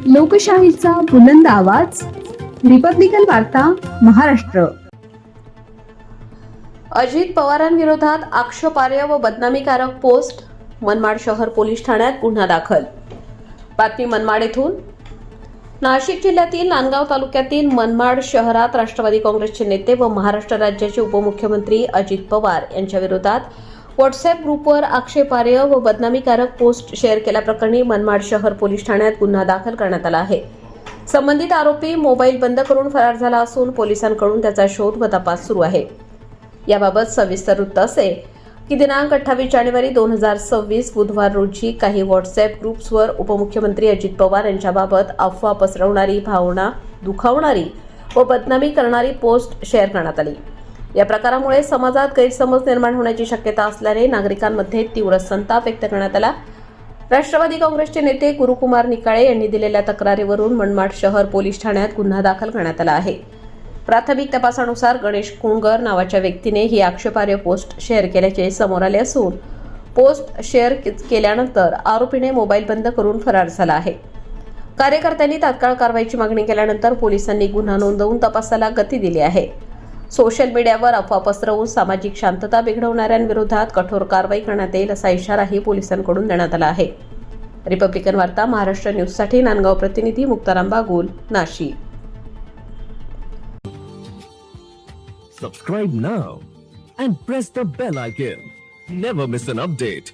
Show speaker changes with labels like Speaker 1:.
Speaker 1: लोकशाहीचा बुलंद आवाज, रिपब्लिकन वार्ता, महाराष्ट्र.
Speaker 2: अजित पवारांविरोधात आक्षेपार्ह व बदनामीकारक पोस्ट. मनमाड शहर पोलीस ठाण्यात गुन्हा दाखल. बातमी मनमाड येथून. नाशिक जिल्ह्यातील नांदगाव तालुक्यातील मनमाड शहरात राष्ट्रवादी काँग्रेसचे नेते व महाराष्ट्र राज्याचे उपमुख्यमंत्री अजित पवार यांच्या विरोधात व्हॉट्सअप ग्रुपवर आक्षेपार्ह व बदनामीकारक पोस्ट शेअर केल्याप्रकरणी मनमाड शहर पोलीस ठाण्यात गुन्हा दाखल करण्यात आला आहे. संबंधित आरोपी मोबाईल बंद करून फरार झाला असून पोलिसांकडून त्याचा शोध व तपास सुरू आहे. याबाबत सविस्तर वृत्त असे की दिनांक 28 जानेवारी 2026 बुधवार रोजी काही व्हॉट्सअप ग्रुप्सवर उपमुख्यमंत्री अजित पवार यांच्याबाबत अफवा पसरवणारी, भावना दुखावणारी व बदनामी करणारी पोस्ट शेअर करण्यात आली. या प्रकारामुळे समाजात गैरसमज निर्माण होण्याची शक्यता असल्याने नागरिकांमध्ये तीव्र संताप व्यक्त करण्यात आला. राष्ट्रवादी काँग्रेसचे नेते गुरुकुमार निकाळे यांनी दिलेल्या तक्रारीवरून मनमाड शहर पोलीस ठाण्यात गुन्हा दाखल करण्यात आला आहे. प्राथमिक तपासानुसार गणेश कुंगर नावाच्या व्यक्तीने ही आक्षेपार्ह पोस्ट शेअर केल्याचे समोर आले असून पोस्ट शेअर केल्यानंतर आरोपीने मोबाईल बंद करून फरार झाला आहे. कार्यकर्त्यांनी तात्काळ कारवाईची मागणी केल्यानंतर पोलिसांनी गुन्हा नोंदवून तपासाला गती दिली आहे. सोशल मीडियावर अफवा पसरवून सामाजिक शांतता बिघडवणाऱ्यांविरोधात कठोर कारवाई करण्यात येईल असा इशाराही पोलिसांकडून देण्यात आला आहे. रिपब्लिकन वार्ता महाराष्ट्र न्यूजसाठी नांदगाव प्रतिनिधी Muktaram Bagul, Nashik.
Speaker 3: Subscribe now and press the bell icon. Never miss an update.